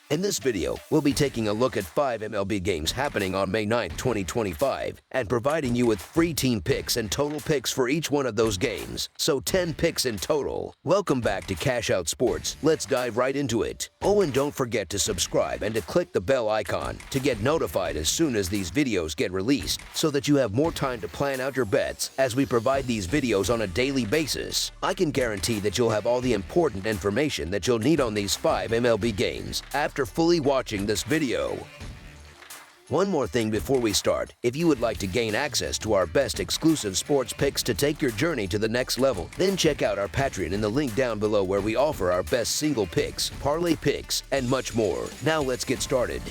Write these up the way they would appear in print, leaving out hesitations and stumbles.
In this video, we'll be taking a look at 5 MLB games happening on May 9, 2025, and providing you with free team picks and total picks for each one of those games, so 10 picks in total. Welcome back to Cash Out Sports. Let's dive right into it. Oh, and don't forget to subscribe and to click the bell icon to get notified as soon as these videos get released, so that you have more time to plan out your bets as we provide these videos on a daily basis. I can guarantee that you'll have all the important information that you'll need on these 5 MLB games after fully watching this video. One more thing before we start. If you would like to gain access to our best exclusive sports picks to take your journey to the next level, then check out our Patreon in the link down below, where we offer our best single picks, parlay picks, and much more. Now let's get started.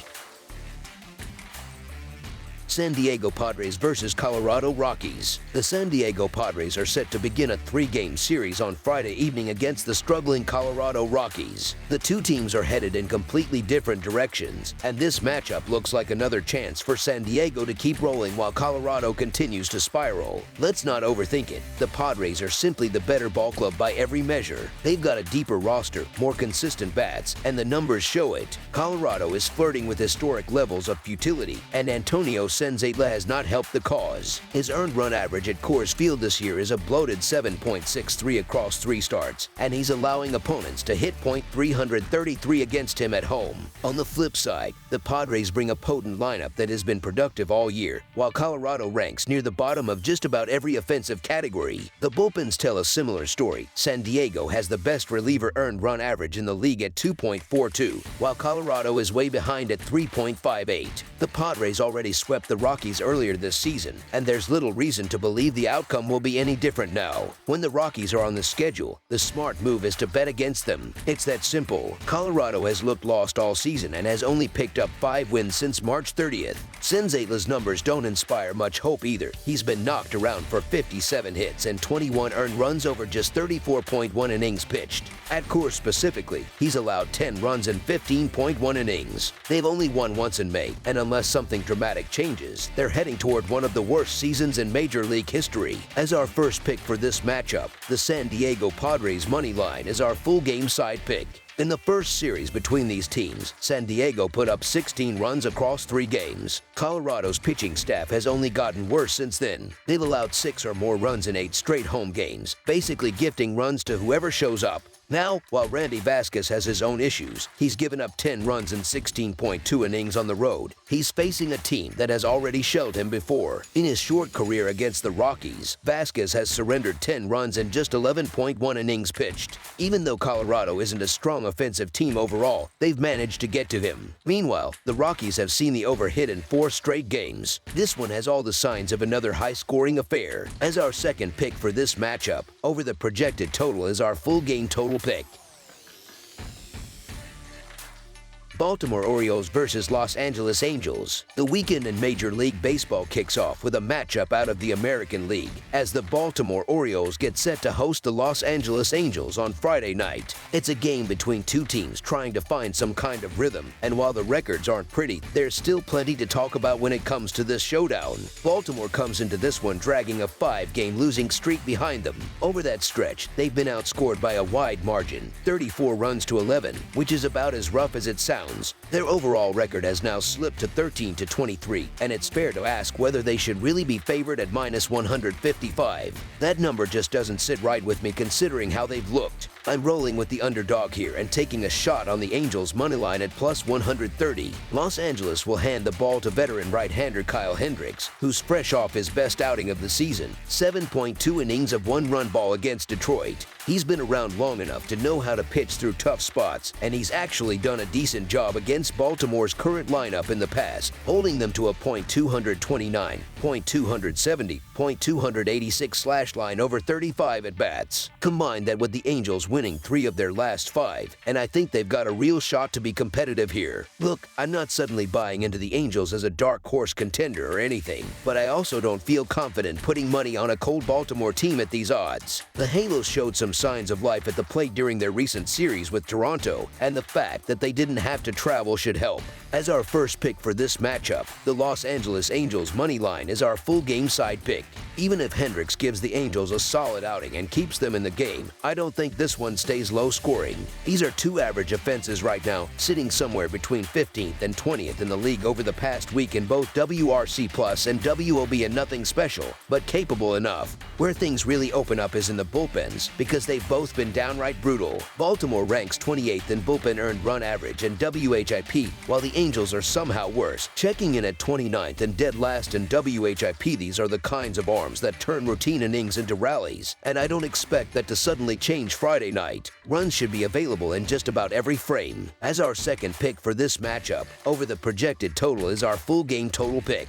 San Diego Padres versus Colorado Rockies. The San Diego Padres are set to begin a 3-game series on Friday evening against the struggling Colorado Rockies. The two teams are headed in completely different directions, and this matchup looks like another chance for San Diego to keep rolling while Colorado continues to spiral. Let's not overthink it. The Padres are simply the better ball club by every measure. They've got a deeper roster, more consistent bats, and the numbers show it. Colorado is flirting with historic levels of futility, and Antonio Senzatela has not helped the cause. His earned run average at Coors Field this year is a bloated 7.63 across 3 starts, and he's allowing opponents to hit .333 against him at home. On the flip side, the Padres bring a potent lineup that has been productive all year, while Colorado ranks near the bottom of just about every offensive category. The bullpens tell a similar story. San Diego has the best reliever earned run average in the league at 2.42, while Colorado is way behind at 3.58. The Padres already swept the Rockies earlier this season, and there's little reason to believe the outcome will be any different now. When the Rockies are on the schedule, the smart move is to bet against them. It's that simple. Colorado has looked lost all season and has only picked up 5 wins since March 30th. Senzatela's numbers don't inspire much hope either. He's been knocked around for 57 hits and 21 earned runs over just 34.1 innings pitched. At Coors specifically, he's allowed 10 runs in 15.1 innings. They've only won once in May, and unless something dramatic changes, they're heading toward one of the worst seasons in Major League history. As our first pick for this matchup, the San Diego Padres money line is our full game side pick. In the first series between these teams, San Diego put up 16 runs across 3 games. Colorado's pitching staff has only gotten worse since then. They've allowed 6 or more runs in 8 straight home games, basically gifting runs to whoever shows up. Now, while Randy Vasquez has his own issues, he's given up 10 runs in 16.2 innings on the road. He's facing a team that has already shelled him before. In his short career against the Rockies, Vasquez has surrendered 10 runs in just 11.1 innings pitched. Even though Colorado isn't a strong offensive team overall, they've managed to get to him. Meanwhile, the Rockies have seen the overhit in 4 straight games. This one has all the signs of another high-scoring affair. As our second pick for this matchup, over the projected total is our full game total pick. Baltimore Orioles versus Los Angeles Angels. The weekend in Major League Baseball kicks off with a matchup out of the American League, as the Baltimore Orioles get set to host the Los Angeles Angels on Friday night. It's a game between two teams trying to find some kind of rhythm, and while the records aren't pretty, there's still plenty to talk about when it comes to this showdown. Baltimore comes into this one dragging a 5-game losing streak behind them. Over that stretch, they've been outscored by a wide margin, 34 runs to 11, which is about as rough as it sounds. Their overall record has now slipped to 13-23, and it's fair to ask whether they should really be favored at -155. That number just doesn't sit right with me considering how they've looked. I'm rolling with the underdog here and taking a shot on the Angels' moneyline at +130. Los Angeles will hand the ball to veteran right-hander Kyle Hendricks, who's fresh off his best outing of the season, 7.2 innings of 1-run ball against Detroit. He's been around long enough to know how to pitch through tough spots, and he's actually done a decent job against Baltimore's current lineup in the past, holding them to a .229, .270, .286 slash line over 35 at-bats. Combine that with the Angels winning 3 of their last 5, and I think they've got a real shot to be competitive here. Look, I'm not suddenly buying into the Angels as a dark horse contender or anything, but I also don't feel confident putting money on a cold Baltimore team at these odds. The Halos showed some signs of life at the plate during their recent series with Toronto, and the fact that they didn't have to travel should help. As our first pick for this matchup, the Los Angeles Angels money line is our full game side pick. Even if Hendricks gives the Angels a solid outing and keeps them in the game, I don't think this one stays low scoring. These are two average offenses right now, sitting somewhere between 15th and 20th in the league over the past week in both WRC Plus and WOB, and nothing special, but capable enough. Where things really open up is in the bullpens, because they've both been downright brutal. Baltimore ranks 28th in bullpen earned run average and WHIP, while the Angels are somehow worse, checking in at 29th and dead last in WHIP. These are the kinds of arms that turn routine innings into rallies, and I don't expect that to suddenly change Friday night. Runs should be available in just about every frame. As our second pick for this matchup, over the projected total is our full game total pick.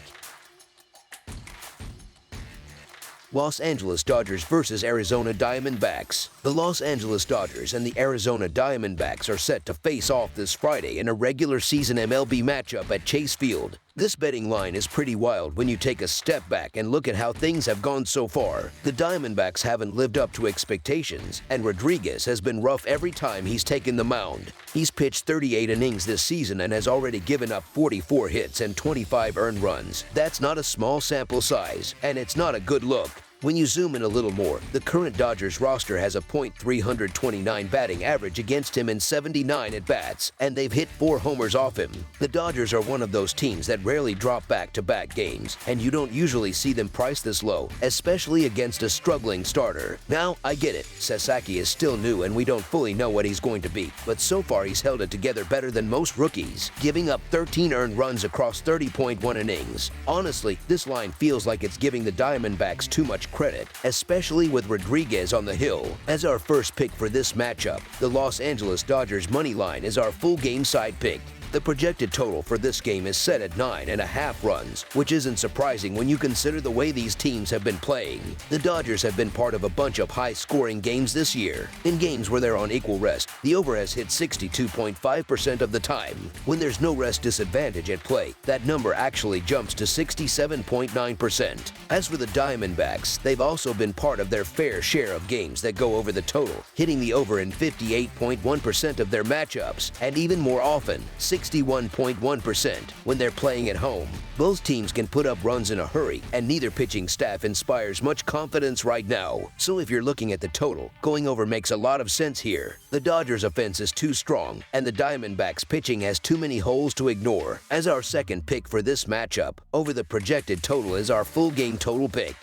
Los Angeles Dodgers versus Arizona Diamondbacks. The Los Angeles Dodgers and the Arizona Diamondbacks are set to face off this Friday in a regular season MLB matchup at Chase Field. This betting line is pretty wild when you take a step back and look at how things have gone so far. The Diamondbacks haven't lived up to expectations, and Rodriguez has been rough every time he's taken the mound. He's pitched 38 innings this season and has already given up 44 hits and 25 earned runs. That's not a small sample size, and it's not a good look. When you zoom in a little more, the current Dodgers roster has a .329 batting average against him in 79 at-bats, and they've hit 4 homers off him. The Dodgers are one of those teams that rarely drop back-to-back games, and you don't usually see them priced this low, especially against a struggling starter. Now, I get it, Sasaki is still new and we don't fully know what he's going to be, but so far he's held it together better than most rookies, giving up 13 earned runs across 30.1 innings. Honestly, this line feels like it's giving the Diamondbacks too much credit, especially with Rodriguez on the hill. As our first pick for this matchup, the Los Angeles Dodgers money line is our full game side pick. The projected total for this game is set at 9.5 runs, which isn't surprising when you consider the way these teams have been playing. The Dodgers have been part of a bunch of high-scoring games this year. In games where they're on equal rest, the over has hit 62.5% of the time. When there's no rest disadvantage at play, that number actually jumps to 67.9%. As for the Diamondbacks, they've also been part of their fair share of games that go over the total, hitting the over in 58.1% of their matchups, and even more often, 61.1% when they're playing at home. Both teams can put up runs in a hurry, and neither pitching staff inspires much confidence right now. So if you're looking at the total, going over makes a lot of sense here. The Dodgers' offense is too strong, and the Diamondbacks' pitching has too many holes to ignore. As our second pick for this matchup, over the projected total is our full game total pick.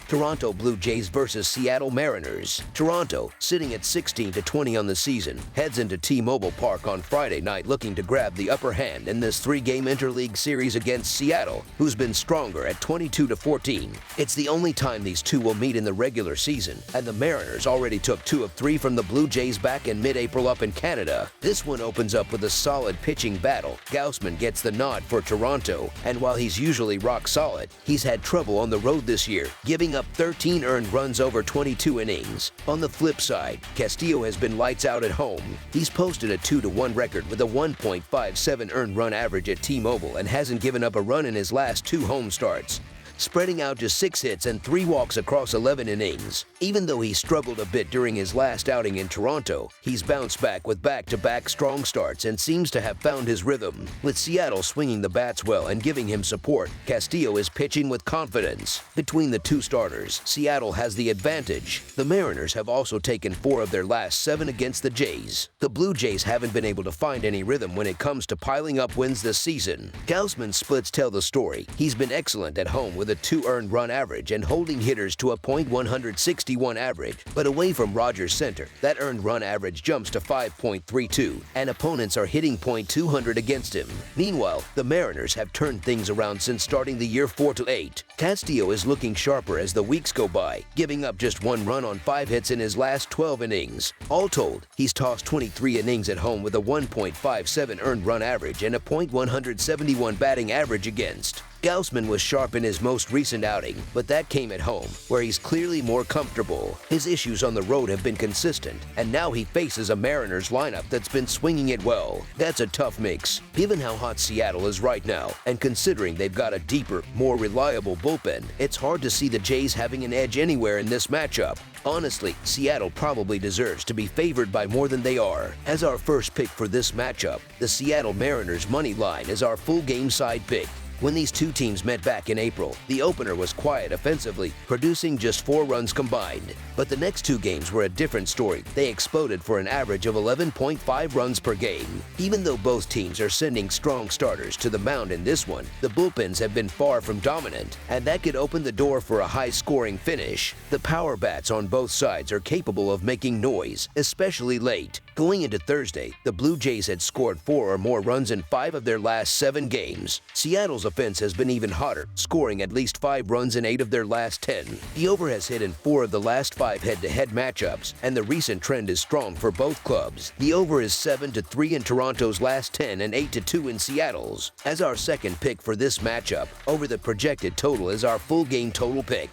Toronto Blue Jays versus Seattle Mariners. Toronto, sitting at 16-20 on the season, heads into T-Mobile Park on Friday night looking to grab the upper hand in this 3-game interleague series against Seattle, who's been stronger at 22-14. It's the only time these two will meet in the regular season, and the Mariners already took 2 of 3 from the Blue Jays back in mid-April up in Canada. This one opens up with a solid pitching battle. Gausman gets the nod for Toronto, and while he's usually rock solid, he's had trouble on the road this year, giving up 13 earned runs over 22 innings. On the flip side, Castillo has been lights out at home. He's posted a 2-1 record with a 1.57 earned run average at T-Mobile and hasn't given up a run in his last 2 home starts, spreading out to 6 hits and 3 walks across 11 innings. Even though he struggled a bit during his last outing in Toronto, he's bounced back with back-to-back strong starts and seems to have found his rhythm. With Seattle swinging the bats well and giving him support, Castillo is pitching with confidence. Between the two starters, Seattle has the advantage. The Mariners have also taken 4 of their last 7 against the Jays. The Blue Jays haven't been able to find any rhythm when it comes to piling up wins this season. Gausman's splits tell the story. He's been excellent at home with a 2 earned run average and holding hitters to a .161 average, but away from Rogers Center, that earned run average jumps to 5.32, and opponents are hitting .200 against him. Meanwhile, the Mariners have turned things around since starting the year 4-8. Castillo is looking sharper as the weeks go by, giving up just 1 run on 5 hits in his last 12 innings. All told, he's tossed 23 innings at home with a 1.57 earned run average and a .171 batting average against. Gausman was sharp in his most recent outing, but that came at home, where he's clearly more comfortable. His issues on the road have been consistent, and now he faces a Mariners lineup that's been swinging it well. That's a tough mix, given how hot Seattle is right now, and considering they've got a deeper, more reliable bullpen, it's hard to see the Jays having an edge anywhere in this matchup. Honestly, Seattle probably deserves to be favored by more than they are. As our first pick for this matchup, the Seattle Mariners money line is our full game side pick. When these two teams met back in April, the opener was quiet offensively, producing just 4 runs combined. But the next 2 games were a different story. They exploded for an average of 11.5 runs per game. Even though both teams are sending strong starters to the mound in this one, the bullpens have been far from dominant, and that could open the door for a high-scoring finish. The power bats on both sides are capable of making noise, especially late. Going into Thursday, the Blue Jays had scored 4 or more runs in 5 of their last 7 games. Seattle's offense has been even hotter, scoring at least 5 runs in 8 of their last 10. The over has hit in 4 of the last 5 head-to-head matchups, and the recent trend is strong for both clubs. The over is 7-3 in Toronto's last 10 and 8-2 in Seattle's. As our second pick for this matchup, over the projected total is our full game total pick.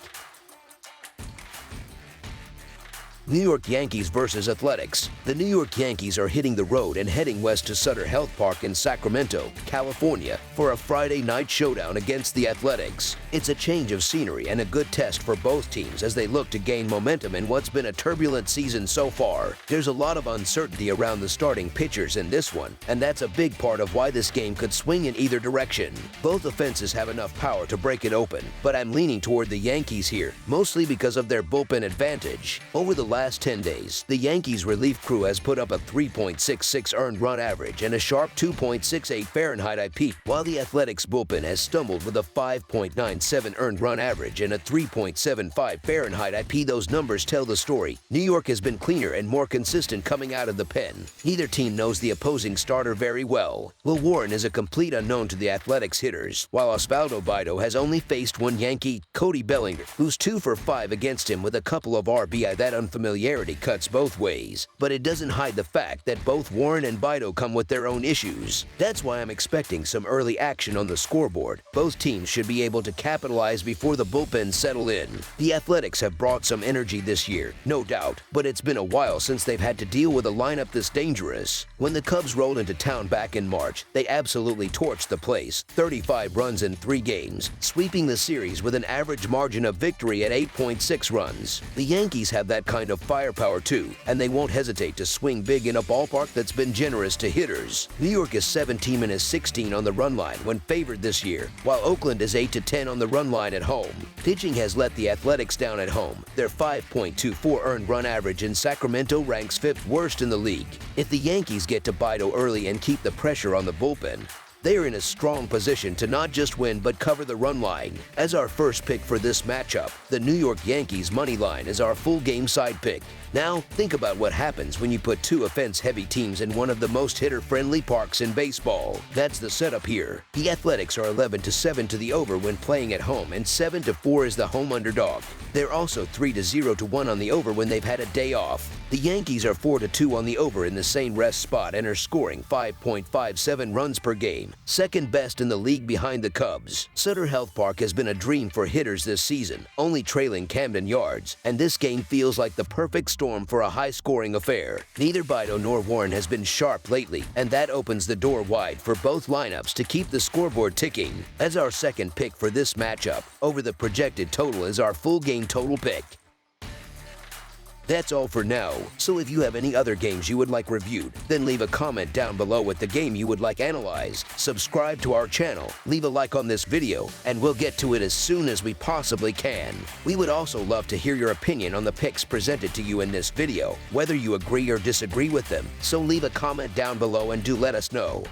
New York Yankees versus Athletics. The New York Yankees are hitting the road and heading west to Sutter Health Park in Sacramento, California, for a Friday night showdown against the Athletics. It's a change of scenery and a good test for both teams as they look to gain momentum in what's been a turbulent season so far. There's a lot of uncertainty around the starting pitchers in this one, and that's a big part of why this game could swing in either direction. Both offenses have enough power to break it open, but I'm leaning toward the Yankees here, mostly because of their bullpen advantage. Over the last 10 days, the Yankees relief crew has put up a 3.66 earned run average and a sharp 2.68 Fahrenheit IP, while the Athletics bullpen has stumbled with a 5.97 earned run average and a 3.75 Fahrenheit IP. Those numbers tell the story. New York has been cleaner and more consistent coming out of the pen. Neither team knows the opposing starter very well. Will Warren is a complete unknown to the Athletics hitters, while Osvaldo Bido has only faced one Yankee, Cody Bellinger, who's 2 for 5 against him with a couple of RBI. That unfamiliarity cuts both ways, but it doesn't hide the fact that both Warren and Bido come with their own issues. That's why I'm expecting some early action on the scoreboard. Both teams should be able to capitalize before the bullpens settle in. The Athletics have brought some energy this year, no doubt, but it's been a while since they've had to deal with a lineup this dangerous. When the Cubs rolled into town back in March, they absolutely torched the place, 35 runs in 3 games, sweeping the series with an average margin of victory at 8.6 runs. The Yankees have that kind of firepower too, and they won't hesitate to swing big in a ballpark that's been generous to hitters. New York is 17-16 on the run line when favored this year, while Oakland is 8-10 on the run line at home. Pitching has let the Athletics down at home. Their 5.24 earned run average in Sacramento ranks 5th worst in the league. If the Yankees get to Bido early and keep the pressure on the bullpen, they are in a strong position to not just win but cover the run line. As our first pick for this matchup, the New York Yankees money line is our full game side pick. Now, think about what happens when you put 2 offense-heavy teams in one of the most hitter-friendly parks in baseball. That's the setup here. The Athletics are 11-7 to the over when playing at home, and 7-4 is the home underdog. They're also 3-0 to 1 on the over when they've had a day off. The Yankees are 4-2 on the over in the same rest spot and are scoring 5.57 runs per game, second best in the league behind the Cubs. Sutter Health Park has been a dream for hitters this season, only trailing Camden Yards, and this game feels like the perfect storm for a high-scoring affair. Neither Bido nor Warren has been sharp lately, and that opens the door wide for both lineups to keep the scoreboard ticking. As our second pick for this matchup, over the projected total is our full game total pick. That's all for now, so if you have any other games you would like reviewed, then leave a comment down below with the game you would like analyzed. Subscribe to our channel, leave a like on this video, and we'll get to it as soon as we possibly can. We would also love to hear your opinion on the picks presented to you in this video, whether you agree or disagree with them, so leave a comment down below and do let us know.